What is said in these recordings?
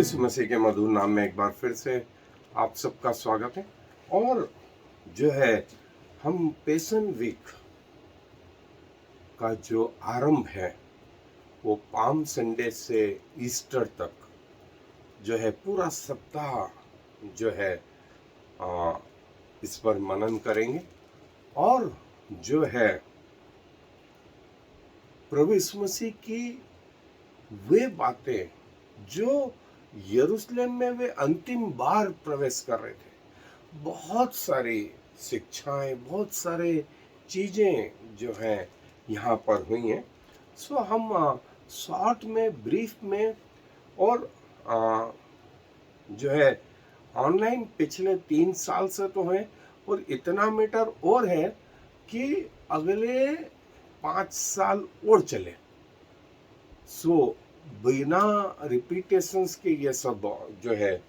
यीशु मसीह के मधुर नाम में एक बार फिर से आप सबका स्वागत है। और जो है हम पैशन वीक का जो आरंभ है वो पाम संडे से ईस्टर तक जो है पूरा सप्ताह जो है इस पर मनन करेंगे। और जो है प्रभु यीशु मसीह की वे बातें जो यरूशलेम में वे अंतिम बार प्रवेश कर रहे थे, बहुत सारी शिक्षाएं, बहुत सारे चीजें जो हैं यहाँ पर हुई हैं। सो हम शॉर्ट में, ब्रीफ में और जो है ऑनलाइन पिछले 3 साल से तो है, और इतना मैटर और है कि अगले 5 साल और चले। सो बिना रिपीटेशंस के ये सब जो है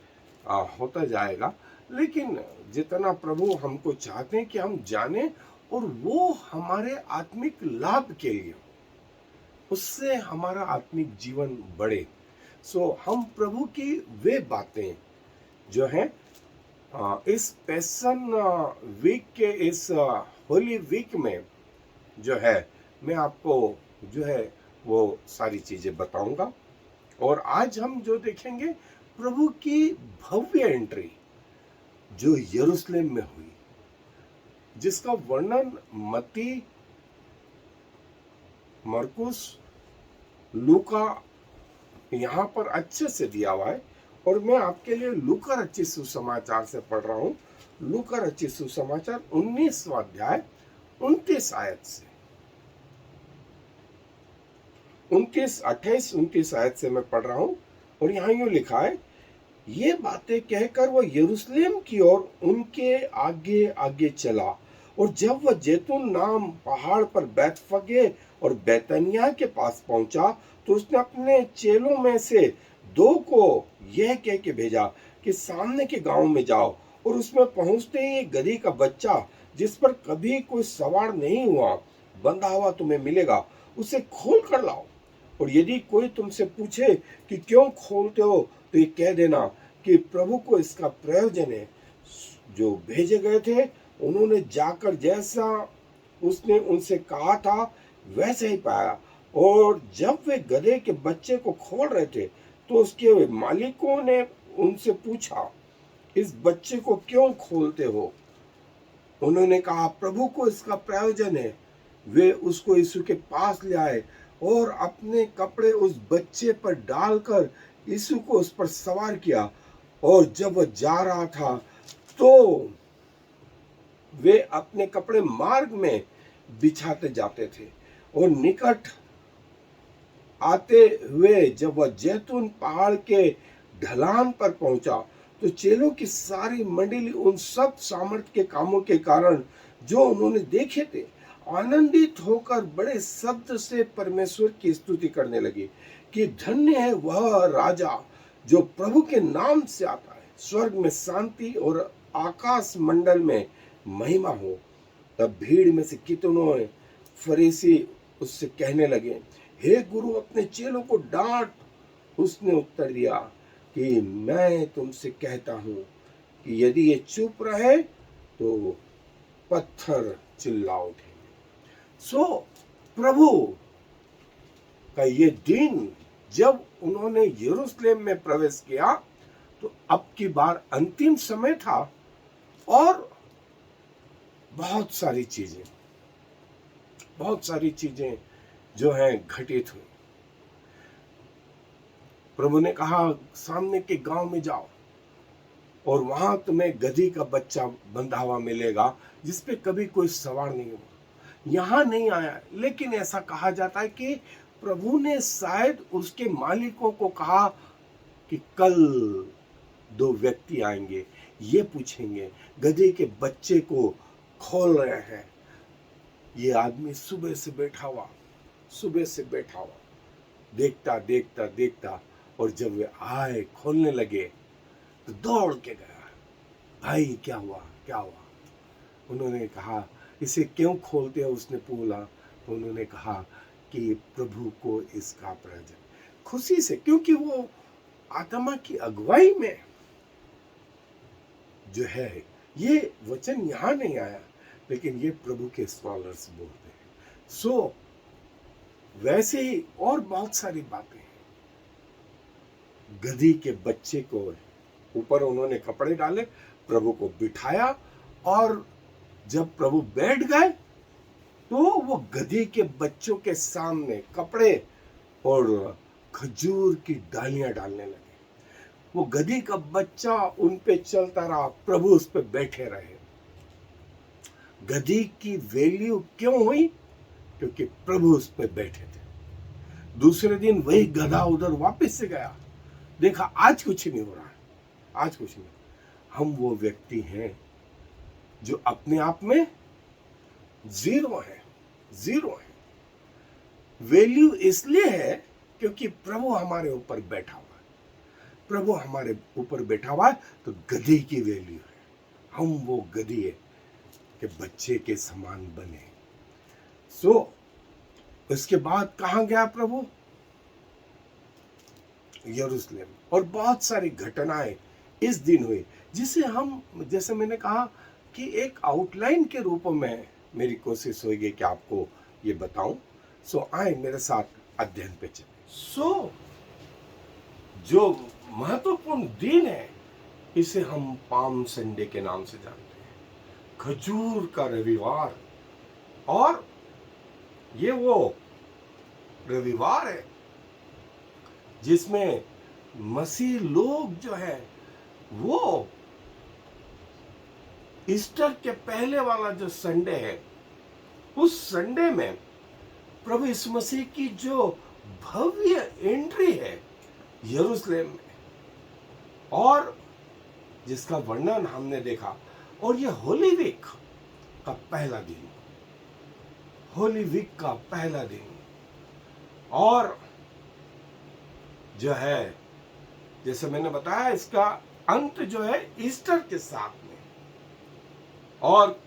होता जाएगा। लेकिन जितना प्रभु हमको चाहते हैं कि हम जाने और वो हमारे आत्मिक लाभ के लिए, उससे हमारा आत्मिक जीवन बढ़े। सो हम प्रभु की वे बातें जो हैं इस पैशन वीक के, इस होली वीक में जो है मैं आपको जो है वो सारी चीजें बताऊंगा। और आज हम जो देखेंगे प्रभु की भव्य एंट्री जो यरूशलेम में हुई, जिसका वर्णन मत्ती, मरकुस, लूका यहाँ पर अच्छे से दिया हुआ है। और मैं आपके लिए लूका रचित सुसमाचार से पढ़ रहा हूँ। लूका रचित सुसमाचार 19वां अध्याय 29 आयत से 28-29 आयत से मैं पढ़ रहा हूं। और यहाँ यूं लिखा है, ये बातें कहकर वह यरूशलेम की ओर उनके आगे आगे चला। और जब वह जैतून नाम पहाड़ पर बैतफगे और बैतनिया के पास पहुंचा तो उसने अपने चेलों में से 2 को यह कह के भेजा कि सामने के गांव में जाओ और उसमें पहुंचते ही गधी का बच्चा जिस पर कभी कोई सवार नहीं हुआ बंधा हुआ तुम्हें मिलेगा, उसे खोल कर लाओ। और यदि कोई तुमसे पूछे कि क्यों खोलते हो तो ये कह देना कि प्रभु को इसका प्रयोजन है। जो भेजे गए थे उन्होंने जाकर जैसा उसने उनसे कहा था वैसे ही पाया। और जब वे गधे के बच्चे को खोल रहे थे तो उसके मालिकों ने उनसे पूछा, इस बच्चे को क्यों खोलते हो? उन्होंने कहा, प्रभु को इसका प्रयोजन है। वे उसको यीशु के पास ले आए और अपने कपड़े उस बच्चे पर डालकर यीशु को उस पर सवार किया। और जब वह जा रहा था तो वे अपने कपड़े मार्ग में बिछाते जाते थे। और निकट आते हुए जब वह जैतून पहाड़ के ढलान पर पहुंचा तो चेलों की सारी मंडली उन सब सामर्थ के कामों के कारण जो उन्होंने देखे थे आनंदित होकर बड़े शब्द से परमेश्वर की स्तुति करने लगी कि धन्य है वह राजा जो प्रभु के नाम से आता है, स्वर्ग में शांति और आकाश मंडल में महिमा हो। तब भीड़ में से कितनों फरीसी उससे कहने लगे, हे गुरु अपने चेलों को डांट। उसने उत्तर दिया कि मैं तुमसे कहता हूं कि यदि ये चुप रहे तो पत्थर चिल्ला उठेंगे। सो प्रभु का ये दिन जब उन्होंने यरूशलेम में प्रवेश किया तो अब की बार अंतिम समय था और बहुत सारी चीजें जो हैं घटित हुई। प्रभु ने कहा, सामने के गांव में जाओ और वहां तुम्हें गधी का बच्चा बंधा हुआ मिलेगा जिस पे कभी कोई सवार नहीं हुआ। यहां नहीं आया, लेकिन ऐसा कहा जाता है कि प्रभु ने शायद उसके मालिकों को कहा कि कल 2 व्यक्ति आएंगे, ये पूछेंगे गधी के बच्चे को खोल रहे हैं। ये आदमी सुबह से बैठा हुआ देखता, और जब वे आए खोलने लगे तो दौड़ के गया, भाई क्या हुआ? उन्होंने कहा, इसे क्यों खोलते हो? उसने बोला। तो उन्होंने कहा कि प्रभु को इसका प्रयोजन, खुशी से, क्योंकि वो आत्मा की अगुवाई में जो है, ये वचन यहां नहीं आया, लेकिन ये प्रभु के स्कॉलर्स बोलते हैं। सो वैसे ही और बहुत सारी बातें हैं। गधी के बच्चे को ऊपर उन्होंने कपड़े डाले, प्रभु को बिठाया, और जब प्रभु बैठ गए तो वो गधी के बच्चों के सामने कपड़े और खजूर की डालियां डालने लगे। वो गधी का बच्चा उन पे चलता रहा, प्रभु उस पे बैठे रहे। गधी की वैल्यू क्यों हुई? क्योंकि प्रभु उस पे बैठे थे। दूसरे दिन वही गधा उधर वापस से गया, देखा आज कुछ नहीं हो रहा है, आज कुछ नहीं। हम वो व्यक्ति हैं जो अपने आप में जीरो है, जीरो है। वैल्यू इसलिए है क्योंकि प्रभु हमारे ऊपर बैठा हुआ है। प्रभु हमारे ऊपर बैठा हुआ है तो गधी की वैल्यू है। हम वो गधी है कि बच्चे के समान बने। सो इसके बाद कहां गया प्रभु? यरूशलेम। और बहुत सारी घटनाएं इस दिन हुई, जिसे हम, जैसे मैंने कहा कि एक आउटलाइन के रूप में मेरी कोशिश होगी कि आपको ये बताऊं। सो आए मेरे साथ अध्ययन पे चले। सो जो महत्वपूर्ण दिन है, इसे हम पाम संडे के नाम से जानते हैं, खजूर का रविवार। और ये वो रविवार है जिसमें मसीह लोग जो है वो ईस्टर के पहले वाला जो संडे है, उस संडे में प्रभु यीशु मसीह की जो भव्य एंट्री है यरूशलेम में, और जिसका वर्णन हमने देखा। और ये होली वीक का पहला दिन, होली वीक का पहला दिन, और जो है जैसे मैंने बताया इसका अंत जो है ईस्टर के साथ में। और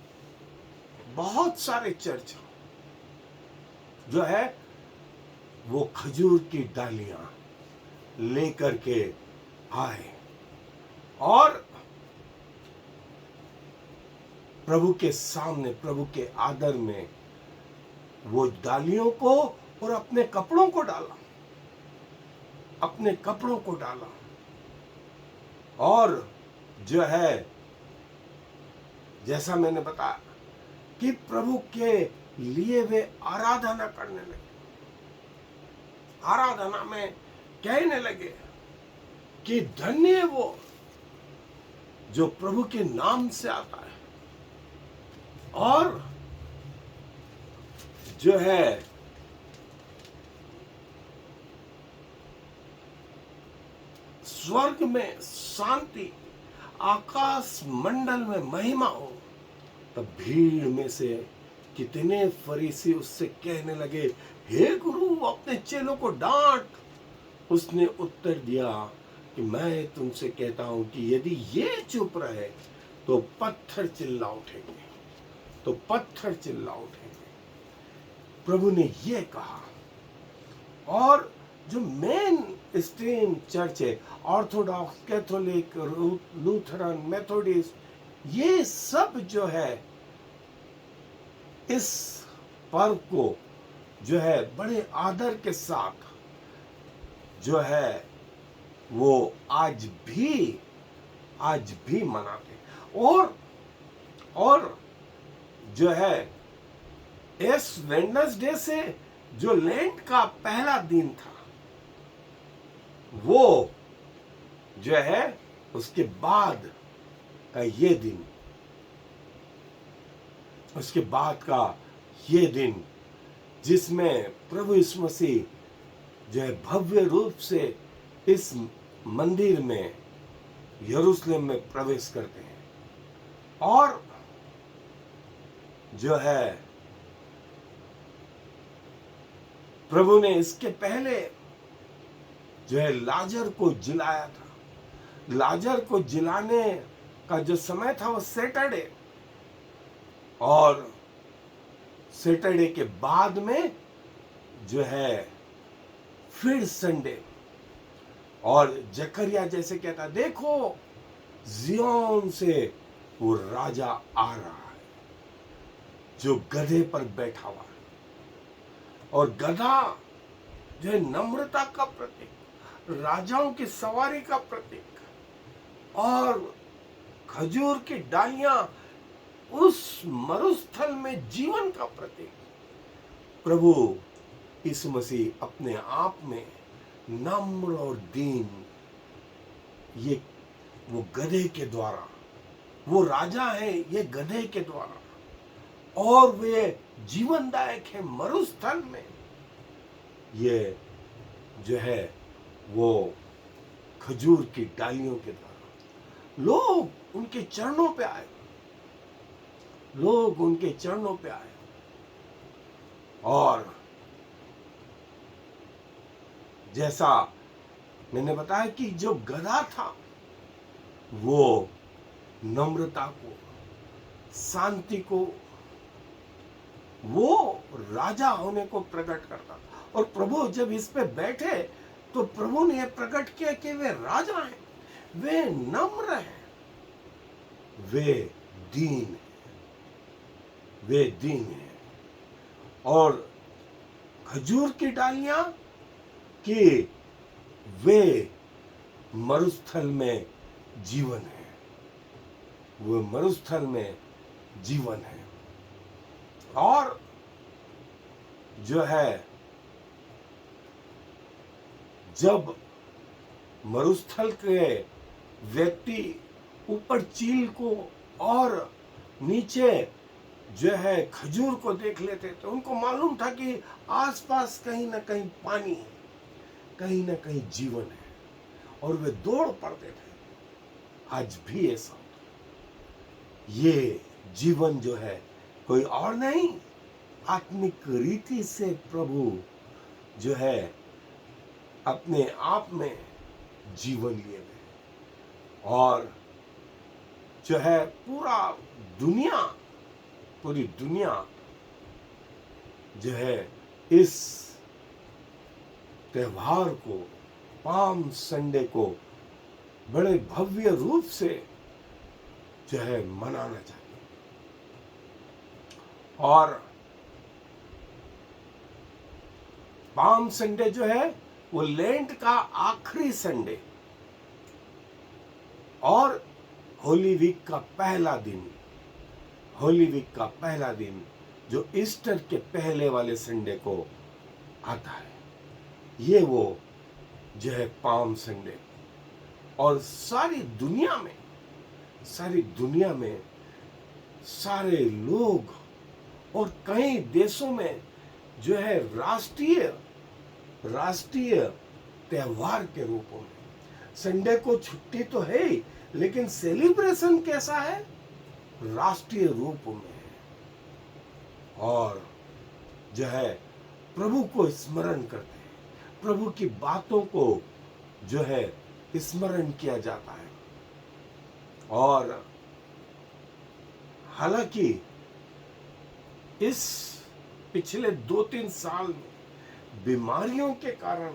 बहुत सारे चर्च जो है वो खजूर की डालियां लेकर के आए और प्रभु के सामने, प्रभु के आदर में वो डालियों को और अपने कपड़ों को डाला, अपने कपड़ों को डाला, और जो है जैसा मैंने बताया कि प्रभु के लिए वे आराधना करने लगे। आराधना में कहने लगे कि धन्य वो जो प्रभु के नाम से आता है, और जो है स्वर्ग में शांति, आकाश मंडल में महिमा हो। तब भीड़ में से कितने फरीसी उससे कहने लगे, हे गुरु अपने चेलों को डांट। उसने उत्तर दिया कि मैं तुमसे कहता हूं कि यदि ये चुप रहे तो पत्थर चिल्ला उठेंगे, तो पत्थर चिल्ला उठेंगे। प्रभु ने ये कहा। और जो मेन स्ट्रीम चर्च है, ऑर्थोडॉक्स, कैथोलिक, लूथरन, मेथोडिस्ट, ये सब जो है इस पर्व को जो है बड़े आदर के साथ जो है वो आज भी मनाते। और जो है इस वेडनेसडे से जो लेंट का पहला दिन था, वो जो है उसके बाद का ये दिन, उसके बाद का ये दिन जिसमें प्रभु यीशु मसीह जो है भव्य रूप से इस मंदिर में यरूशलेम में प्रवेश करते हैं। और जो है प्रभु ने इसके पहले जो है लाजर को जिलाया था। लाजर को जिलाने का जो समय था वो सैटरडे, और सैटरडे के बाद में जो है फिर संडे। और जकरिया जैसे कहता, देखो जियोन से वो राजा आ रहा है जो गधे पर बैठा हुआ है। और गधा जो है नम्रता का प्रतीक, राजाओं की सवारी का प्रतीक, और खजूर की डालियां उस मरुस्थल में जीवन का प्रतीक। प्रभु यीशु मसीह अपने आप में नम्र और दीन, ये वो गधे के द्वारा, वो राजा है ये गधे के द्वारा, और वे जीवनदायक है मरुस्थल में। ये जो है वो खजूर की डालियों के द्वारा लोग उनके चरणों पे आए, लोग उनके चरणों पे आए। और जैसा मैंने बताया कि जो गधा था वो नम्रता को, शांति को, वो राजा होने को प्रकट करता। और प्रभु जब इस पे बैठे तो प्रभु ने यह प्रकट किया कि वे राजा हैं, वे नम्र हैं, वे दीन हैं, वे दीन हैं। और खजूर की डालियां कि वे मरुस्थल में जीवन है, वो मरुस्थल में जीवन है। और जो है जब मरुस्थल के व्यक्ति ऊपर चील को और नीचे जो है खजूर को देख लेते तो उनको मालूम था कि आसपास कहीं ना कहीं पानी है, कहीं ना कहीं जीवन है, और वे दौड़ पड़ते थे। आज भी ऐसा होता है। ये जीवन जो है कोई और नहीं, आत्मिक रीति से प्रभु जो है अपने आप में जीवन लिए गए। और जो है पूरी दुनिया जो है इस त्योहार को, पाम संडे को बड़े भव्य रूप से जो है मनाना चाहिए। और पाम संडे जो है वो लेंट का आखिरी संडे और होली वीक का पहला दिन, होली वीक का पहला दिन जो ईस्टर के पहले वाले संडे को आता है, ये वो जो है पाम संडे। और सारी दुनिया में सारे लोग और कई देशों में जो है राष्ट्रीय त्योहार के रूप में संडे को छुट्टी तो है ही, लेकिन सेलिब्रेशन कैसा है? राष्ट्रीय रूप में है। और जो है प्रभु को स्मरण करते हैं, प्रभु की बातों को जो है स्मरण किया जाता है। और हालांकि इस पिछले 2-3 साल में बीमारियों के कारण,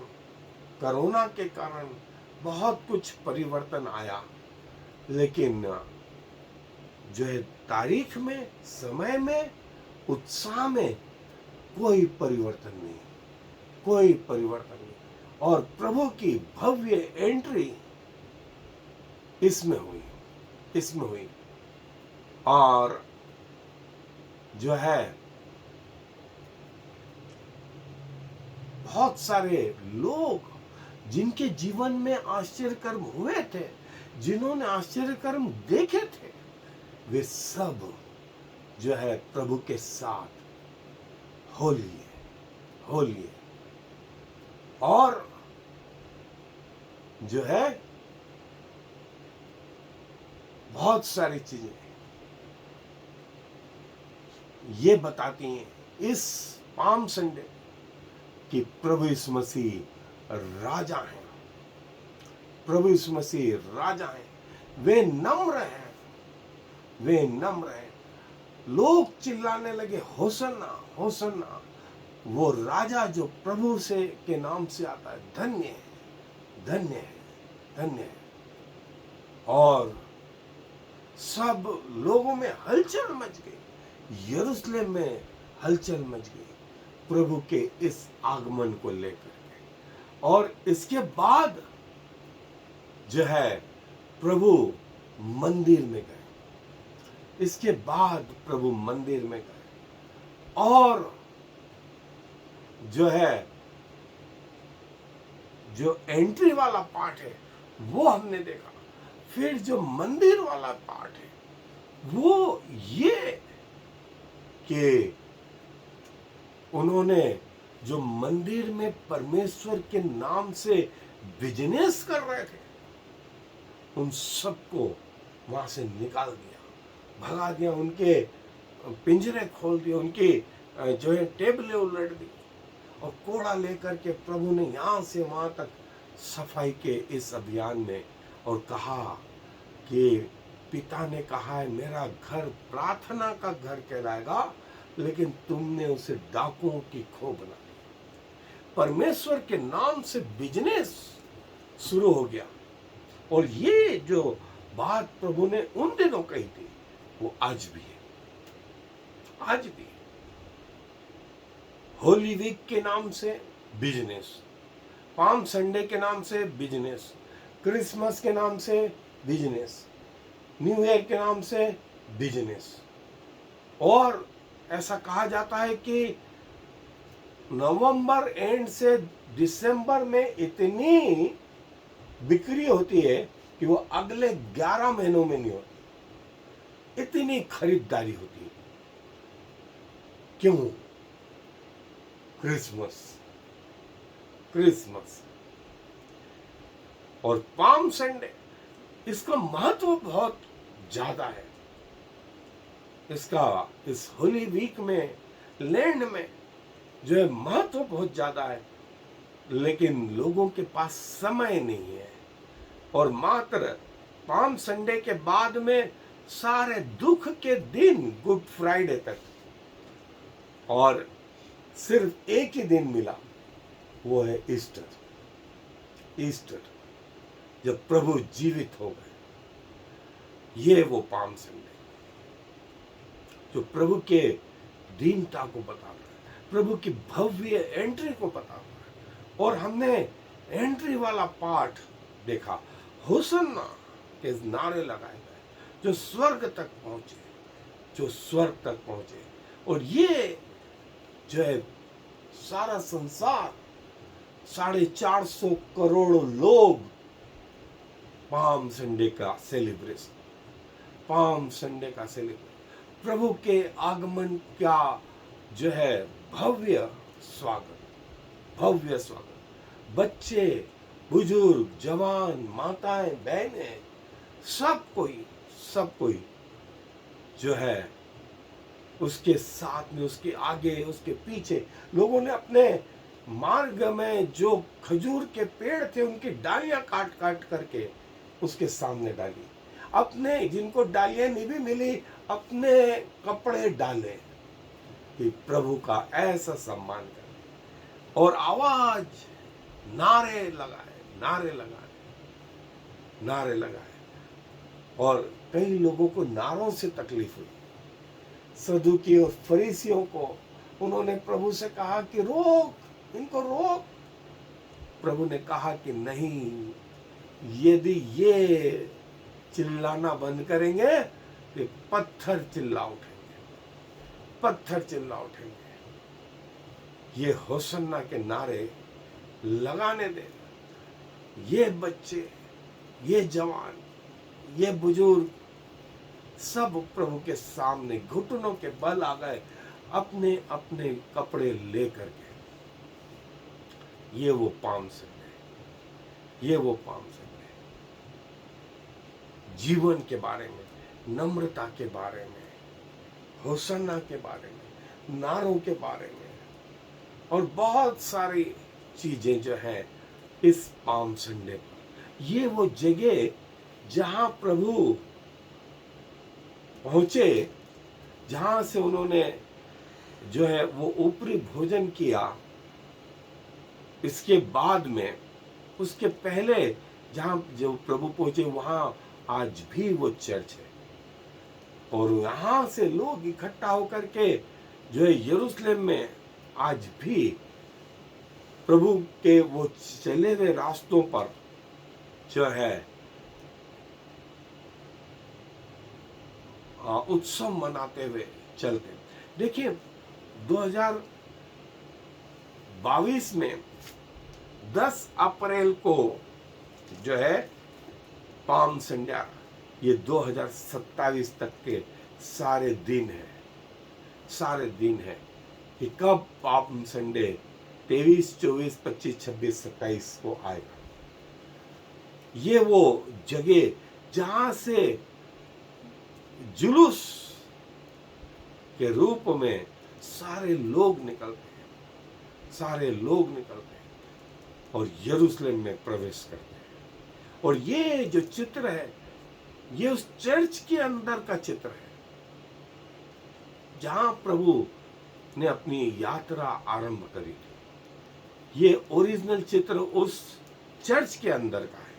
कोरोना के कारण बहुत कुछ परिवर्तन आया, लेकिन जो है तारीख में, समय में, उत्साह में कोई परिवर्तन नहीं, कोई परिवर्तन नहीं। और प्रभु की भव्य एंट्री इसमें हुई। और जो है बहुत सारे लोग जिनके जीवन में आश्चर्य कर्म हुए थे, जिन्होंने आश्चर्य कर्म देखे थे, वे सब जो है प्रभु के साथ होली है। और जो है बहुत सारी चीजें ये बताती हैं इस पाम संडे कि प्रभु यीशु मसीह राजा हैं, प्रभु यीशु मसीह राजा हैं। वे नम्र हैं। लोग चिल्लाने लगे, होसन्ना होसन्ना, वो राजा जो प्रभु से के नाम से आता है, धन्य है। धन्य है। और सब लोगों में हलचल मच गई, यरूशलेम में हलचल मच गई प्रभु के इस आगमन को लेकर के। और इसके बाद जो है प्रभु मंदिर में गए। इसके बाद प्रभु मंदिर में गए और जो है जो एंट्री वाला पार्ट है वो हमने देखा। फिर जो मंदिर वाला पार्ट है वो ये कि उन्होंने जो मंदिर में परमेश्वर के नाम से बिजनेस कर रहे थे उन सबको वहां से निकाल दिया, भगा दिया, उनके पिंजरे खोल दिए, उनकी जो है टेबलें उलट दी और कोड़ा लेकर के प्रभु ने यहाँ से वहां तक सफाई के इस अभियान में और कहा कि पिता ने कहा है मेरा घर प्रार्थना का घर कहलाएगा, लेकिन तुमने उसे डाकुओं की खो बना दी। परमेश्वर के नाम से बिजनेस शुरू हो गया। और ये जो बात प्रभु ने उन दिनों कही थी वो आज भी है, आज भी। होली वीक के नाम से बिजनेस, पाम संडे के नाम से बिजनेस, क्रिसमस के नाम से बिजनेस, न्यू ईयर के नाम से बिजनेस। और ऐसा कहा जाता है कि नवंबर एंड से दिसंबर में इतनी बिक्री होती है कि वो अगले 11 महीनों में नहीं होती, इतनी खरीदारी होती है। क्यों? क्रिसमस, क्रिसमस और पाम संडे, इसका महत्व बहुत ज्यादा है। इसका इस होली वीक में लैंड में जो है महत्व बहुत ज्यादा है, लेकिन लोगों के पास समय नहीं है। और मात्र पाम संडे के बाद में सारे दुख के दिन गुड फ्राइडे तक, और सिर्फ एक ही दिन मिला, वो है ईस्टर। ईस्टर जब प्रभु जीवित हो गए, ये वो पाम संडे जो प्रभु के दीनता को बताता है, प्रभु की भव्य एंट्री को बताता है। और हमने एंट्री वाला पार्ट देखा, होसन्ना के नारे लगाए गए जो स्वर्ग तक पहुंचे, जो स्वर्ग तक पहुंचे। और ये जो है सारा संसार, 450 करोड़ लोग पाम संडे का सेलिब्रेशन, पाम संडे का सेलिब्रेशन, प्रभु के आगमन का जो है भव्य स्वागत, भव्य स्वागत। बच्चे, बुजुर्ग, जवान, माताएं, बहनें, सब कोई जो है उसके साथ में, उसके आगे, उसके पीछे लोगों ने अपने मार्ग में जो खजूर के पेड़ थे उनकी डालियां काट काट करके उसके सामने डाली। अपने जिनको डालियां नहीं भी मिली, अपने कपड़े डाले कि प्रभु का ऐसा सम्मान करें। और आवाज, नारे लगाए, नारे लगाए, नारे लगाए। और कई लोगों को नारों से तकलीफ हुई, सदूकी और फरीसियों को। उन्होंने प्रभु से कहा कि रोक, इनको रोक। प्रभु ने कहा कि नहीं, यदि ये चिल्लाना बंद करेंगे तो पत्थर चिल्ला उठेंगे, पत्थर चिल्ला उठेंगे। ये होसन्ना के नारे लगाने दे। ये बच्चे, ये जवान, ये बुजुर्ग सब प्रभु के सामने घुटनों के बल आ गए, अपने अपने कपड़े लेकर के। ये वो पाम संडे, ये वो पाम संडे। जीवन के बारे में, नम्रता के बारे में, होसन्ना के बारे में, नारों के बारे में और बहुत सारी चीजें जो है इस पाम संडे पर। ये वो जगह जहां प्रभु पहुंचे, जहां से उन्होंने जो है वो ऊपरी भोजन किया। इसके बाद में, उसके पहले जहाँ जो प्रभु पहुंचे वहां आज भी वो चर्च है। और यहाँ से लोग इकट्ठा होकर के जो है यरूशलेम में आज भी प्रभु के वो चले हुए रास्तों पर जो है उत्सव मनाते हुए चलते। देखिए 2022 में 10 अप्रैल को जो है पाम संडे, ये 2027 तक के सारे दिन है कि कब पाम संडे 23, 24, 25, 26, 27 को आएगा। ये वो जगह जहां से जुलूस के रूप में सारे लोग निकलते हैं और यरूशलेम में प्रवेश करते हैं। और ये जो चित्र है ये उस चर्च के अंदर का चित्र है जहां प्रभु ने अपनी यात्रा आरंभ करी थी। ये ओरिजिनल चित्र उस चर्च के अंदर का है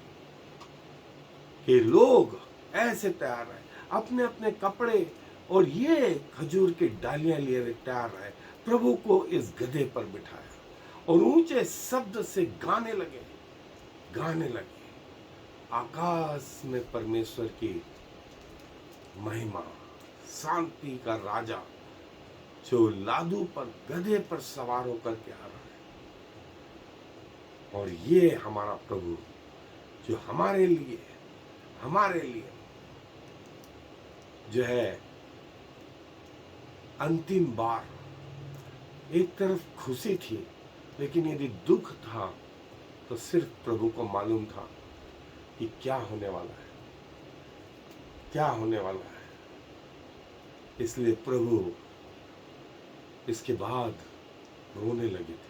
कि लोग ऐसे तैयार है, अपने अपने कपड़े और ये खजूर की डालियां लिए तैयार है, प्रभु को इस गधे पर बिठाया और ऊंचे शब्द से गाने लगे। आकाश में परमेश्वर की महिमा, शांति का राजा जो लादू पर गधे पर सवार होकर के आ रहा है। और ये हमारा प्रभु जो हमारे लिए जो है अंतिम बार, एक तरफ खुशी थी लेकिन यदि दुख था तो सिर्फ प्रभु को मालूम था कि क्या होने वाला है। इसलिए प्रभु इसके बाद रोने लगे थे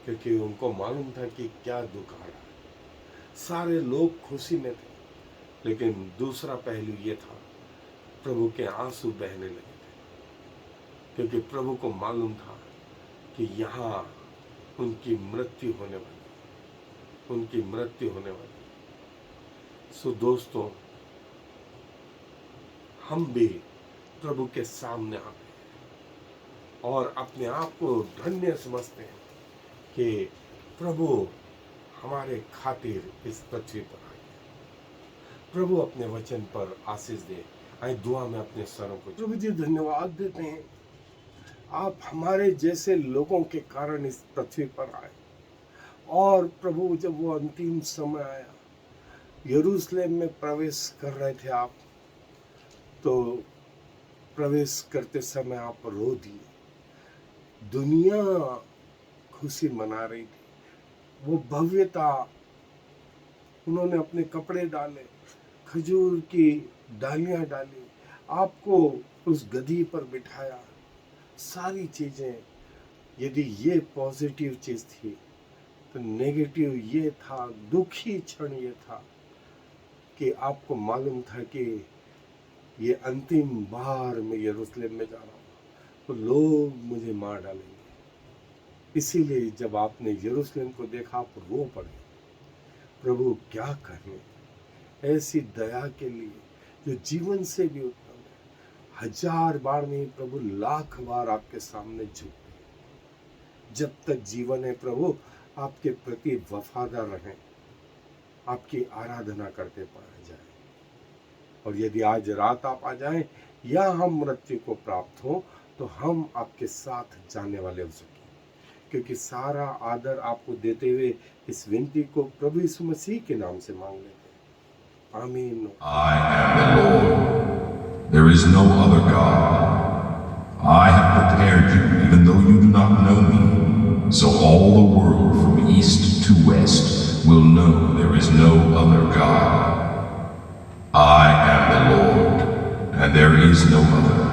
क्योंकि उनको मालूम था कि क्या दुख आ रहा है। सारे लोग खुशी में थे लेकिन दूसरा पहलू ये था, प्रभु के आंसू बहने लगे थे क्योंकि प्रभु को मालूम था कि यहाँ उनकी मृत्यु होने वाली। सो दोस्तों, हम भी प्रभु के सामने आते हैं और अपने आप को धन्य समझते हैं कि प्रभु हमारे खातिर इस पृथ्वी पर आए। प्रभु अपने वचन पर आशीष दे। आइए दुआ में अपने सरों को प्रभु जी धन्यवाद देते हैं, आप हमारे जैसे लोगों के कारण इस पृथ्वी पर आए। और प्रभु जब वो अंतिम समय आया, यरूशलेम में प्रवेश कर रहे थे आप, तो प्रवेश करते समय आप रो दिए। दुनिया खुशी मना रही थी, वो भव्यता, उन्होंने अपने कपड़े डाले, खजूर की डालियां डाली, आपको उस गधी पर बिठाया, सारी चीजें। यदि ये पॉजिटिव चीज थी तो नेगेटिव ये था, दुखी क्षण ये था कि आपको मालूम था कि ये अंतिम बार मैं यरूशलेम में जा रहा हूँ तो लोग मुझे मार डालेंगे। इसीलिए जब आपने यरूशलेम को देखा आप रो पड़े। प्रभु क्या कहें ऐसी दया के लिए जो जीवन से भी उत्तम है। 1000 बार नहीं प्रभु, लाख बार आपके सामने झुकते। जब तक जीवन है प्रभु, आपके प्रति वफादार रहें, आपकी आराधना करते पाए जाए। और यदि आज रात आप आ जाएं या हम मृत्यु को प्राप्त हो तो हम आपके साथ जाने वाले हो सके। क्योंकि सारा आदर आपको देते हुए इस विनती को प्रभु यीशु मसीह के नाम से मांग लेते हैं। आमीन। I am the Lord. There is no other God. I have prepared you even though you do not know me. So all the world from east to west will know there is no other God. I am the Lord, and there is no other.